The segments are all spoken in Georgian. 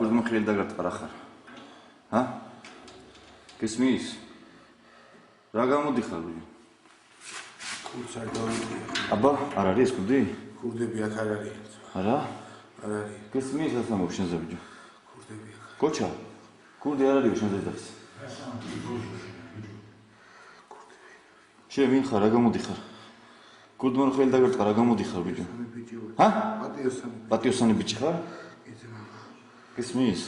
კურდმა ხელი დაგარტყარა ხარ. ჰა? გესმის? რა გამოდიხარ ბიჭო? კურდს არ გამოდიხარ. აბა, არ არის ეს კურდი? კურდები აქ არ არის. არა? არ არის. გესმის რა სამობს შენზე ბიჭო? კურდები აქ. გოჩა? კურდი არ არის შენზე დაც. შენ ვინ ხარ? რა გამოდიხარ? კურდმა ხელი დაგარტყა რა გამოდიხარ ბიჭო? ჰა? პატიოსანი ბიჭი ხარ? გესმის?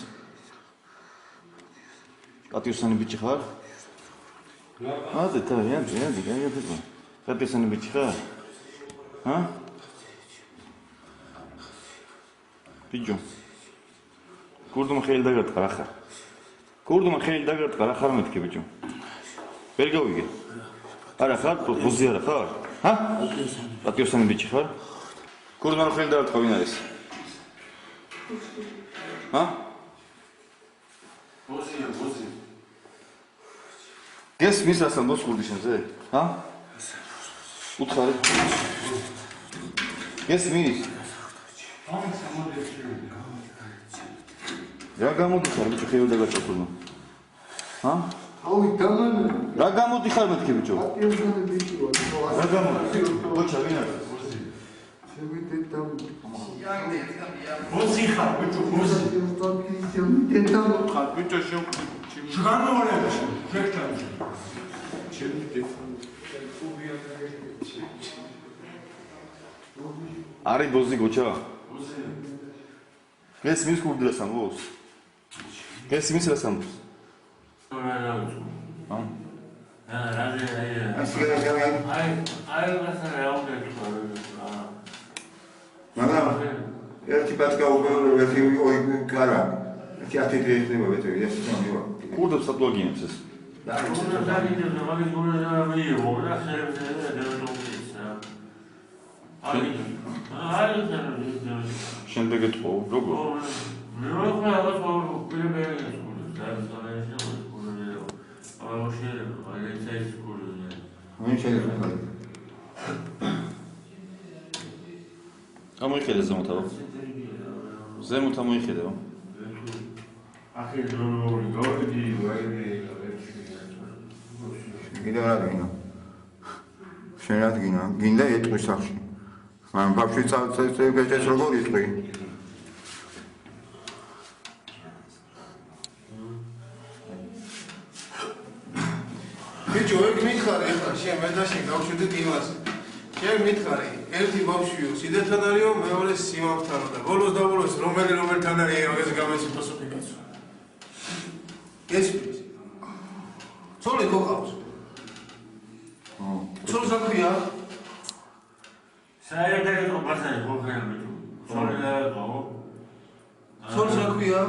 პატიოსანი ბიჭი ხარ? აზე თავიანთი, პატიოსანი ბიჭი ხარ? ჰა? ბიჭო. კურდმა ხელი დაგარტყა რა ხარ? კურდმა ხელი დაგარტყა რა ხარ მეთქი ბიჭო? ვერ გავიგე? არა ხარ, ბუზი არა ხარ? ჰა? პატიოსანი ბიჭი ხარ? კურდმა ხელი დაგარტყა ვინ არის? ჰა? ბუზი. გესმის რა სამბოს კურდი შენზე? ჰა? უთხარი. გესმის? რა გამოდიხარ ბიჭო ხელი დაგარტყა კურდმა? ჰა? აუ დამან რა გამოდიხარ მეთქი ბიჭო? პატიოსანი ბიჭი ვარ. რა გამოდიხარ? გოჩა ვინ არის? შემიდედამ ბოზი ხარ ბიჭო, ბოზი. შემიდედამ ხარ ბიჭო შეგანმოვალებაში. შეგჭამში. არის ბოზი გოჩა? ბოზი. გესმის კურდი რა სამბოს? გესმის რა სამბოს? მაგრამ ერთი ბატკა უბრალოდ ოი კარა. ერთი ათეტრენება ვეთები ეს სამივა. კურდებს სატუაგინებს ეს. შემდეგ ეთყო, როგორ? ამოიხედე ზემოთავ. ზემოთ ამოიხედე. კიდევ რა გინდა? შენ რა გინდა? გინდა ეტყვის სახში. მაგრამ ბავშვი წავწეს როგორ იტყვი? ბიჭო, ეგ მითხარი ახლა შენ მე და შენ გავშვიდეთ იმას. შენ მითხარი, ერთი ბავშვიო, სიდეთთან არისო, მეორე სიმავთანო და ბოლოს და ბოლოს რომელთან არის ეს გამეცი ფოსოფი კაცო. გესმის? ცოლი გოყავს. ცოლს რა ქვია? საერთოდ კომპასანი ხოხერა ბიჭო. ცოლი რა ყავ? ცოლს რა ქვია?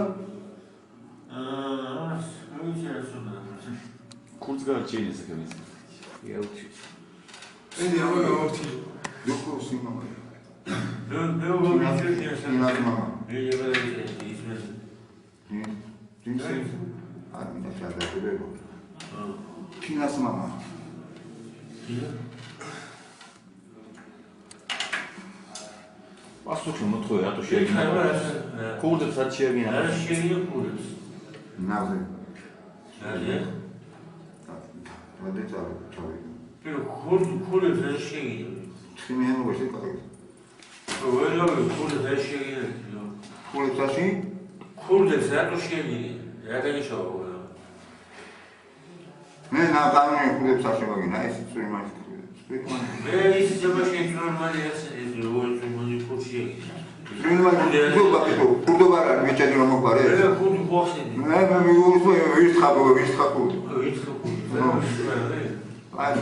კურდს გაარჩიე ეს კაცი. იაუჩი. ედი ავოთი. დუქო სიმამა. დუქო ვიცი იმას მამა. ისმეს. არ მინდა შეგადებო. ჩინას მამა. პასუხი მოთხოვე რატო შეეგინა? კურდებს რაც შეეგინა? რა შეეგინა კურდებს? ნავზე. ნავზე? ვადე წავი. pero კურდებს რა შეეგინა? ჩიმიანობაში კაი. ვერავე კურდებს რა შეეგინა? კურდებში? კურდებს რატო შეეგინა? რა დანიშნავდა? მე ნავკანონი კურდებს არ შემოგინა, ეს წვი მას. მე ის ძებაში ნორმალია ეს როგორც მოდი კურსი. კურდობა რა მეჭედი რომ მოყარე? მე კურდი ხოხსინი. მე მიუძო ის ხაბო, ის ხაბო. ის ხაბო. აი.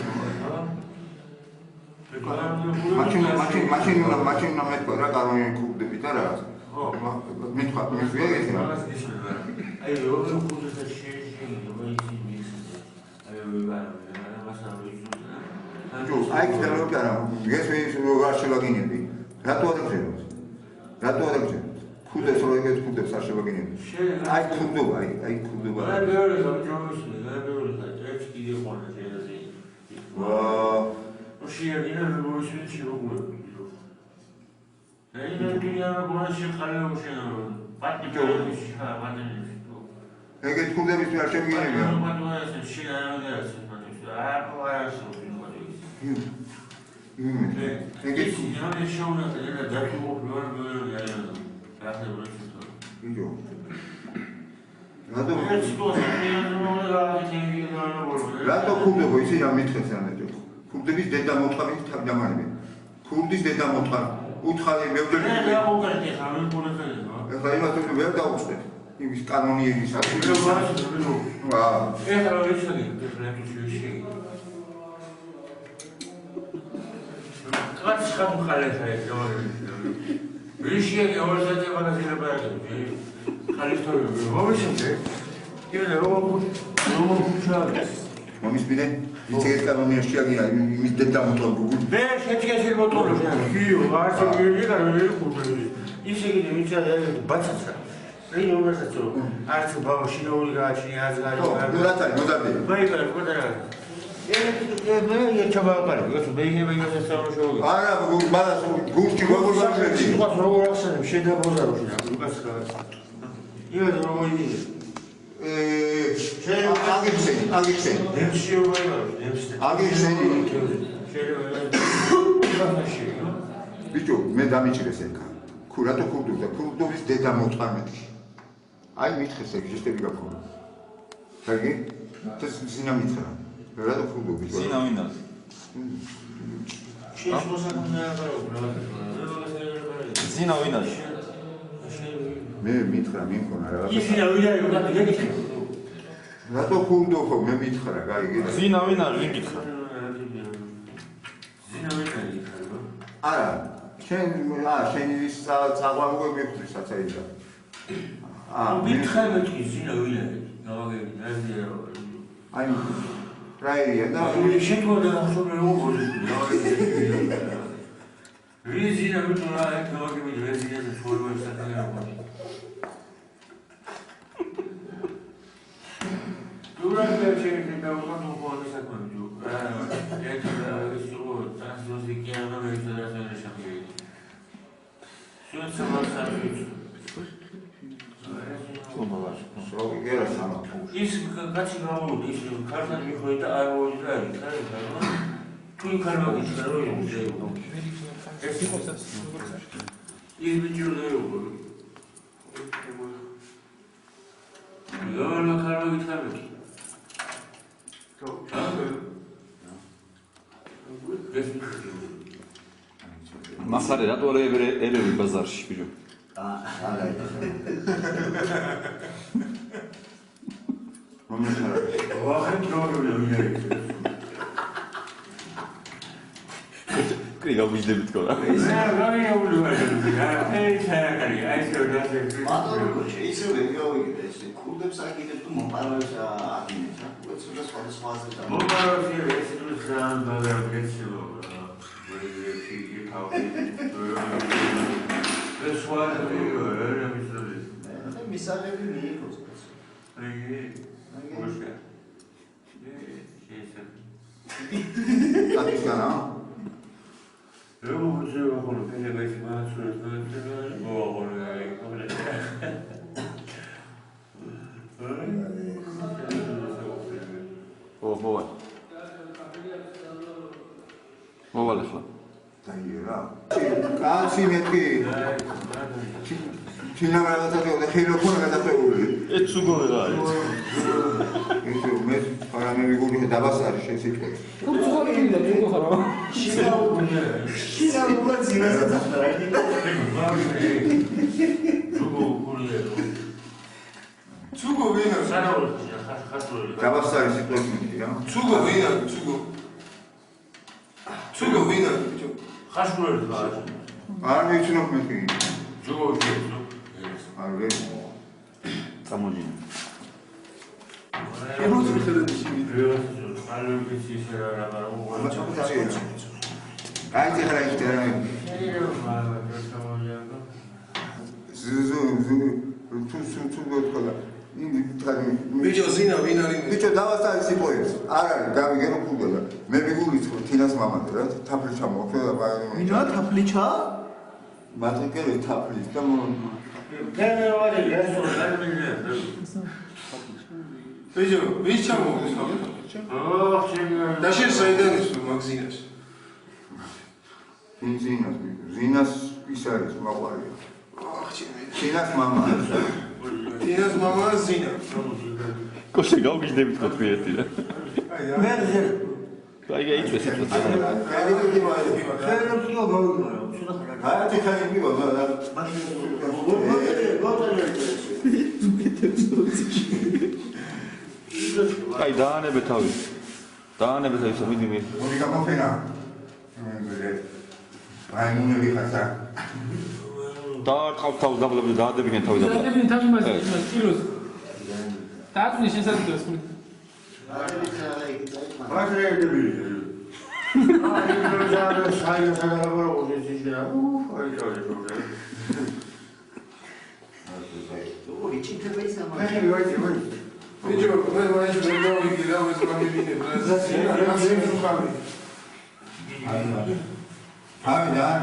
მაშინ ნამეთქვა რა კანონი კურდები და რა. ხო. მითხა, მე ვიეგე რა. აი როგორ კურდებს შეშინი, მოიცი. აი აი კიდევ რა ეს ის როგორ შევაგინები რატო ადაგზევნოს ხუდეს რო ეგეთ ხუდებს არ შევაგინები აი ხუდობა აი ხუდობა აი მეორე გამჭრომოსი მეორე ეს კიდე ხონა შეიძლება ვა შეერგინა როგორი შეგვიძლია აი ნაკინია როგორი შეყალე უშენო ეგეთ ქურდების არ შემიგინებია. რატო ქურდებო ისე ამითხეს ამეთო. ქურდების დედა მოწყალით თავდამარები. ქურდის დედა მოწყალ. უთხარი მევდელი. ეხლა იმათ ვერ დაუწყეთ. იმის კანონიერის მომის ბინე იცით კანონიერში აგია იმის დედა მოწყალ. მე შეჭესილ მოწყალში გიო არც გიო ისე იგი ვიცი ბაცაცა Ei, eu vou fazer tudo. Ah, se o pau chinês gatinho, as gatinhas. Não dá tarde, não dá tempo. Vai, cara, vou dar. Eu ia chamar o cara. Eu também ia ver essa no jogo. Ah, mas gosto igual você acredita. Eu vou jogar assim, cheio de boza no final. Eu gosto cara. Eu não vou ir. Agixen. Demsiu vai lá, demsiu. Agixen. Cheio. Bicho, me dá mentira esse cara. Curato curdo, curdo vis deda moწყალმეთში. Აი მითხეს ეგჟისტები გაქონდა. კარგი? ეს ზინა მითხრა. რატო ხუბო ბიჭო? ზინა ვინდა? ზინა ვინდა? მე მითხრა მიმქონა რა. ზინა ვინდა? რატო ხუბო ხო მე მითხრა, გაიგე? ზინა ვინდა? ვინ გითხრა? ზინა ვინდა? არა. შენ ის წაღვამგვები მიხდი საცაიდა. მითხარ მეთქი ზინა ვინდა? გავაგები, ნაზია. აი რაია და შეთქოდა ახსოვე როგორი რიზინა მითხრა ეგ გავაგები რეზიდენტის ფორმას საკანაა. Durante a gente da quando pode essa quando é que isso tantos de que não é isso da gente Se você vai saber ის კაცი გამოვიდა ის ქართალი მიხვდა არ მოვიდა თუ იქნება გიჩქარა რომ იმუშაო ეს ის ვიჯურდა როგორ ლოლა ქარო გიჩქარა მასარე რატო ერევი ბაზარში ბიჭო? Kriga ვიძდებით თქო რა. ისევე გავიგე ეს ქურდებს აკიდებს თუ მომპარავს აკინებს რა. უცებ სხვადასხვა აზრია. მომპარავს ეს თუ ძალიან ბაგარკეცილო. ეს ვარ მისაღები მიიღოს. აკისკანა Eu vou colocar ele vai se mais მოვალე ხლა. დაიერა. კაცი მეთქი. ჩინამარადათა ხილო ქონა გადაწეული. ეს უგონე რა არის. ეს მე არამე მიგული დაბასარი შესიტყვე. უცხოური გინდა თუ ხარო. შინა უნდა ძინასაც ახლა. ცუგო ვინა? დაბასარი სიტყვები მითი რა. ცუგო ვინა? ცუგო ვინა? ხაშურები ხარ. არ მიცნობ მეთქი. ჯოგო არ ვე. წამოჯინე. შემოწმე ხელებში ვიდეო. აი ხარ ის ტერა. ზუ თუ გოთქლა. ბიჭო ზინა ვინ არის? ბიჭო დავასწარი სიტყვებს. არ არის გავიგე რომ ფუგდა. მე მიგულისხმ თინას მამად რა თაფლი ჩამოხდა და ვინა თაფლიჩა? მათეკერი თაფლის და ბიჭო, ვის ჩამოვიდეს ხომ? და შენ საიდან ის მაგზინას? ზინას ის არის მაყარია. ზინას მამა. თინას მამა ზინა. კოშე გავგიჟდებით თქვი ერთი რა. აი გაიწვეს ეს თქო. აი დაანებე თავი. დაანებე თავი მიდი მე. ორი გამოფენა. აი ნუნები ხასა. დაარტყავ თავს დაბლები დაადებინე თავი დაბლა. დაადებინე თავი მას კილოს. დააწვნე შესაძლოა ხმით. ბიჭო, მე მაინც ვერ გავიგე რა ეს გამივიდე ბრაზილია, რაცი ხამი. ავიდან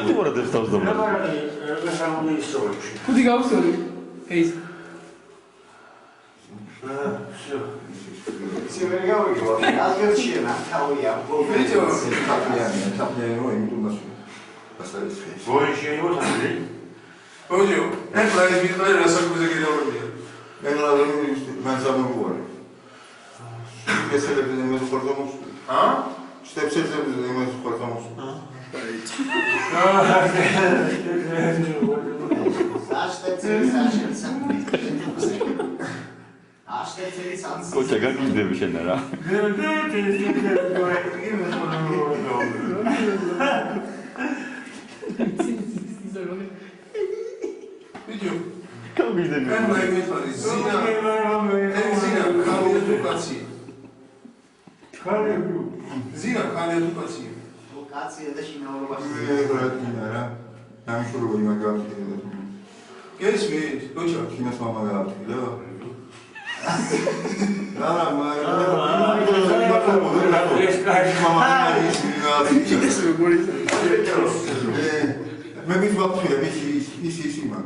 თუ არა დებს თავს დაბლა. კუდი გავსწორი. ეს ბიჭო, ეს პლანი ვიყავი რასაკუზე გიდავრებია. კოჩა გაგიჟდები შენ რა. ბიჭო, გავგიჟდები. მე ვიყავი ზინა. ზინა ხალია თუ კაცი. ზინა ხალია თუ კაცი. კაცია და შინაურობაში. გესმით, კოჩა. ქინას მამა გააფრთხილე. მე მის ვაფრთხილებ ის იმან.